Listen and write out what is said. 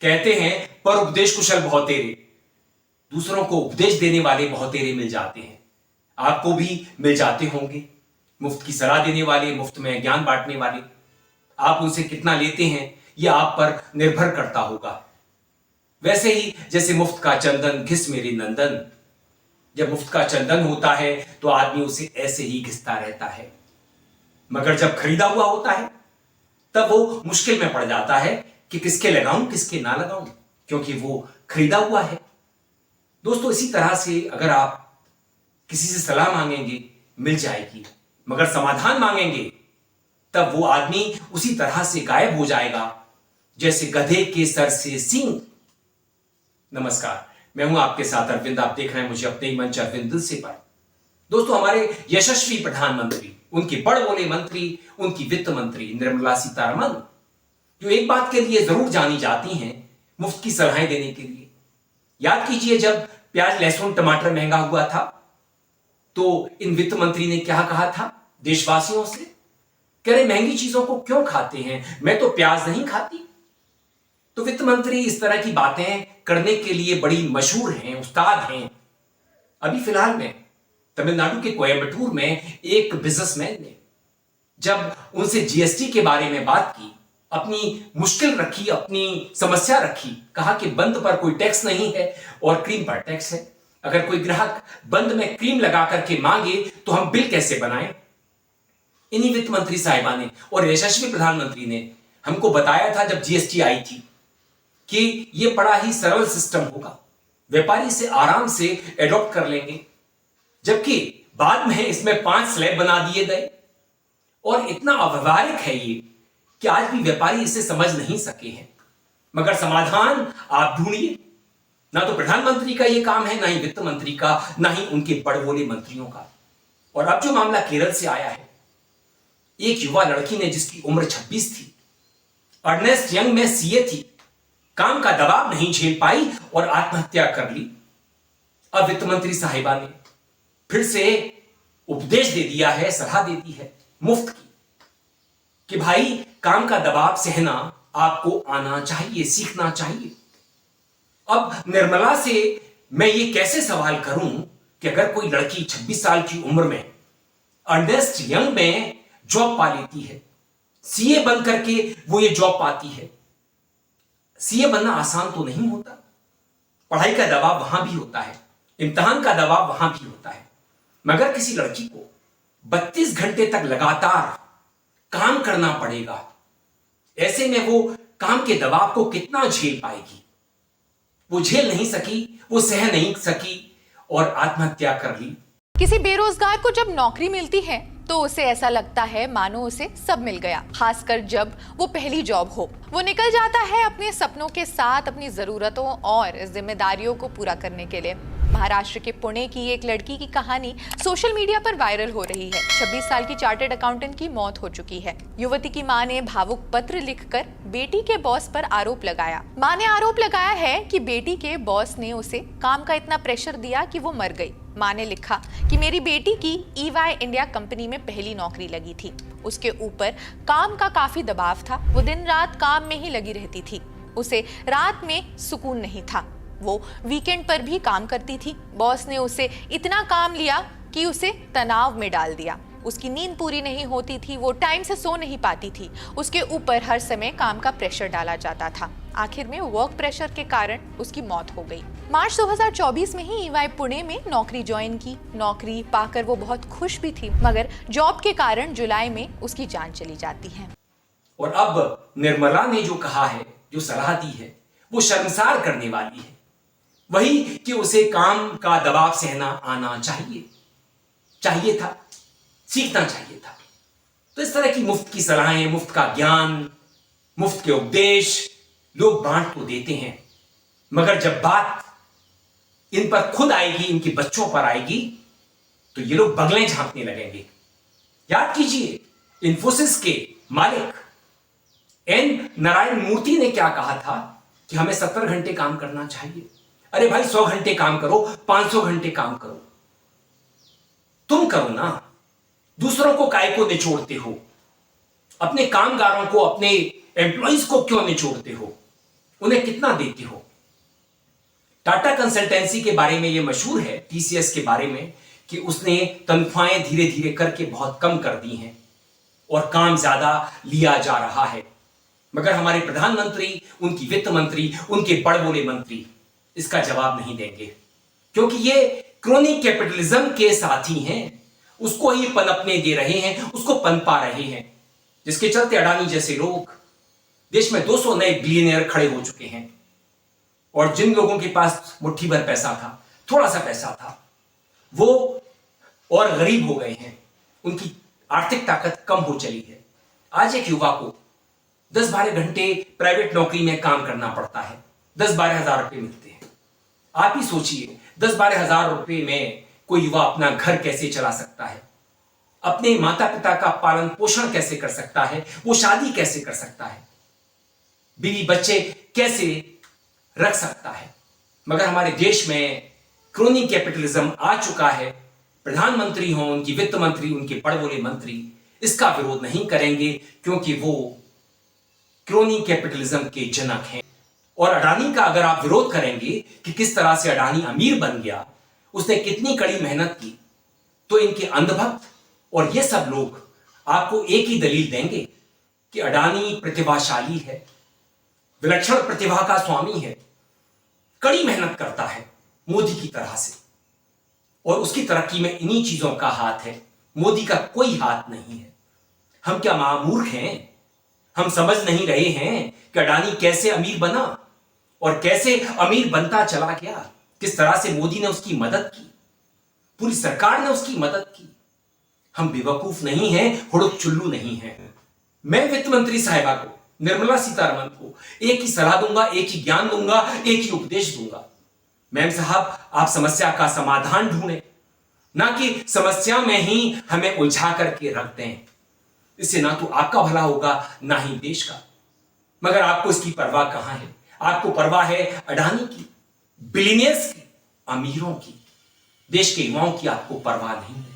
कहते हैं पर उपदेश कुशल बहुतेरे, दूसरों को उपदेश देने वाले बहुतेरे मिल जाते हैं। आपको भी मिल जाते होंगे मुफ्त की सलाह देने वाले, मुफ्त में ज्ञान बांटने वाले। आप उनसे कितना लेते हैं यह आप पर निर्भर करता होगा। वैसे ही जैसे मुफ्त का चंदन घिस मेरे नंदन, जब मुफ्त का चंदन होता है तो आदमी उसे ऐसे ही घिसता रहता है, मगर जब खरीदा हुआ होता है तब वो मुश्किल में पड़ जाता है कि किसके लगाऊं किसके ना लगाऊं, क्योंकि वो खरीदा हुआ है। दोस्तों, इसी तरह से अगर आप किसी से सलाह मांगेंगे मिल जाएगी, मगर समाधान मांगेंगे तब वो आदमी उसी तरह से गायब हो जाएगा जैसे गधे के सर से सींग। नमस्कार, मैं हूं आपके साथ अरविंद। आप देख रहे हैं मुझे अपने ही मंच अरविंद दिल से पर। दोस्तों, हमारे यशस्वी प्रधानमंत्री, उनकी बड़बोले मंत्री, उनकी वित्त मंत्री निर्मला सीतारमण, जो एक बात के लिए जरूर जानी जाती हैं, मुफ्त की सलाहें देने के लिए। याद कीजिए, जब प्याज लहसुन टमाटर महंगा हुआ था तो इन वित्त मंत्री ने क्या कहा था देशवासियों से? कह रहे महंगी चीजों को क्यों खाते हैं, मैं तो प्याज नहीं खाती। तो वित्त मंत्री इस तरह की बातें करने के लिए बड़ी मशहूर हैं, उस्ताद हैं। अभी फिलहाल में तमिलनाडु के कोयम्बटूर में एक बिजनेसमैन ने जब उनसे जीएसटी के बारे में बात की, अपनी मुश्किल रखी, अपनी समस्या रखी, कहा कि बंद पर कोई टैक्स नहीं है और क्रीम पर टैक्स है। अगर कोई ग्राहक बंद में क्रीम लगा करके मांगे तो हम बिल कैसे बनाएं? इन्हीं वित्त मंत्री साहिबा ने और यशस्वी प्रधानमंत्री ने हमको बताया था जब जीएसटी आई थी कि यह बड़ा ही सरल सिस्टम होगा, व्यापारी इसे आराम से एडॉप्ट कर लेंगे। जबकि बाद में इसमें 5 स्लैब बना दिए गए और इतना अव्यवहारिक है ये कि आज भी व्यापारी इसे समझ नहीं सके हैं। मगर समाधान आप ढूंढिए। ना तो प्रधानमंत्री का यह काम है, ना ही वित्त मंत्री का, ना ही उनके बड़बोले मंत्रियों का। और अब जो मामला केरल से आया है, एक युवा लड़की ने जिसकी उम्र 26 थी, अर्नेस्ट यंग में सीए थी, काम का दबाव नहीं झेल पाई और आत्महत्या कर ली। अब वित्त मंत्री साहिबा ने फिर से उपदेश दे दिया है, सलाह दे दी है मुफ्त की कि भाई काम का दबाव सहना आपको आना चाहिए, सीखना चाहिए। अब निर्मला से मैं ये कैसे सवाल करूं कि अगर कोई लड़की 26 साल की उम्र में अर्नेस्ट यंग में जॉब पा लेती है, सीए बन करके वो ये जॉब पाती है। सीए बनना आसान तो नहीं होता, पढ़ाई का दबाव वहां भी होता है, इम्तिहान का दबाव वहां भी होता है। मगर किसी लड़की को 32 घंटे तक लगातार काम करना पड़ेगा, ऐसे में वो काम के दबाव को कितना झेल पाएगी? वो झेल नहीं सकी, वो सह नहीं सकी और आत्महत्या कर ली। किसी बेरोजगार को जब नौकरी मिलती है तो उसे ऐसा लगता है मानो उसे सब मिल गया, खासकर जब वो पहली जॉब हो। वो निकल जाता है अपने सपनों के साथ, अपनी जरूरतों और जिम्मेदारियों को पूरा करने के लिए। महाराष्ट्र के पुणे की एक लड़की की कहानी सोशल मीडिया पर वायरल हो रही है। 26 साल की चार्टर्ड अकाउंटेंट की मौत हो चुकी है। युवती की मां ने भावुक पत्र लिखकर बेटी के बॉस पर आरोप लगाया। मां ने आरोप लगाया है कि बेटी के बॉस ने उसे काम का इतना प्रेशर दिया कि वो मर गई। मां ने लिखा कि मेरी बेटी की EY इंडिया कंपनी में पहली नौकरी लगी थी, उसके ऊपर काम का काफी दबाव था, वो दिन रात काम में ही लगी रहती थी, उसे रात में सुकून नहीं था, वो वीकेंड पर भी काम करती थी। बॉस ने उसे इतना काम लिया कि उसे तनाव में डाल दिया, उसकी नींद पूरी नहीं होती थी, वो टाइम से सो नहीं पाती थी, उसके ऊपर हर समय काम का प्रेशर डाला जाता था। आखिर में वर्क प्रेशर के कारण उसकी मौत हो गई। मार्च 2024 में ही EY पुणे में नौकरी ज्वाइन की। नौकरी पाकर वो बहुत खुश भी थी, मगर जॉब के कारण जुलाई में उसकी जान चली जाती है। और अब निर्मला ने जो कहा है, जो सलाह दी है, वो शर्मसार करने वाली है। वही कि उसे काम का दबाव सहना आना चाहिए था, सीखना चाहिए था। तो इस तरह की मुफ्त की सलाहें, मुफ्त का ज्ञान, मुफ्त के उपदेश लोग बांट तो देते हैं, मगर जब बात इन पर खुद आएगी, इनके बच्चों पर आएगी, तो ये लोग बगलें झांकने लगेंगे। याद कीजिए, इन्फोसिस के मालिक एन नारायण मूर्ति ने क्या कहा था कि हमें 70 घंटे काम करना चाहिए। अरे भाई, 100 घंटे काम करो, 500 घंटे काम करो, तुम करो ना। दूसरों को काय को निचोड़ते हो? अपने कामगारों को, अपने एम्प्लॉइज को क्यों निचोड़ते हो? उन्हें कितना देते हो? टाटा कंसल्टेंसी के बारे में यह मशहूर है, टीसीएस के बारे में, कि उसने तनख्वाहें धीरे धीरे करके बहुत कम कर दी हैं और काम ज्यादा लिया जा रहा है। मगर हमारे प्रधानमंत्री, उनकी वित्त मंत्री, उनके बड़बोले मंत्री इसका जवाब नहीं देंगे, क्योंकि ये क्रोनिक कैपिटलिज्म के साथी हैं। उसको ही पनपने दे रहे हैं, उसको पनपा रहे हैं, जिसके चलते अडानी जैसे लोग, देश में 200 नए बिलियनियर खड़े हो चुके हैं। और जिन लोगों के पास मुट्ठी भर पैसा था, थोड़ा सा पैसा था, वो और गरीब हो गए हैं, उनकी आर्थिक ताकत कम हो चली है। आज एक युवा को 10-12 घंटे प्राइवेट नौकरी में काम करना पड़ता है, 10-12 हजार रुपए मिलते हैं। आप ही सोचिए, 10-12 हजार रुपए में कोई युवा अपना घर कैसे चला सकता है, अपने माता पिता का पालन पोषण कैसे कर सकता है, वो शादी कैसे कर सकता है, बीवी बच्चे कैसे रख सकता है। मगर हमारे देश में क्रोनिक कैपिटलिज्म आ चुका है। प्रधानमंत्री हों, उनकी वित्त मंत्री, उनके बड़बोले मंत्री इसका विरोध नहीं करेंगे, क्योंकि वो क्रोनिक कैपिटलिज्म के जनक हैं। और अडानी का अगर आप विरोध करेंगे कि किस तरह से अडानी अमीर बन गया, उसने कितनी कड़ी मेहनत की, तो इनके अंधभक्त और ये सब लोग आपको एक ही दलील देंगे कि अडानी प्रतिभाशाली है, विलक्षण प्रतिभा का स्वामी है, कड़ी मेहनत करता है मोदी की तरह से, और उसकी तरक्की में इन्हीं चीजों का हाथ है, मोदी का कोई हाथ नहीं है। हम क्या महामूर्ख हैं? हम समझ नहीं रहे हैं कि अडानी कैसे अमीर बना और कैसे अमीर बनता चला गया, किस तरह से मोदी ने उसकी मदद की, पूरी सरकार ने उसकी मदद की। हम बेवकूफ नहीं हैं, हुड़क चुल्लू नहीं हैं। मैं वित्त मंत्री साहिबा को, निर्मला सीतारमण को एक ही सलाह दूंगा, एक ही ज्ञान दूंगा, एक ही उपदेश दूंगा। मैम साहब, आप समस्या का समाधान ढूंढें, ना कि समस्या में ही हमें उलझा करके रख दें। इससे ना तो आपका भला होगा, ना ही देश का। मगर आपको इसकी परवाह कहां है? आपको परवाह है अडानी की, बिलियनियर्स की, अमीरों की। देश के युवाओं की आपको परवाह नहीं है।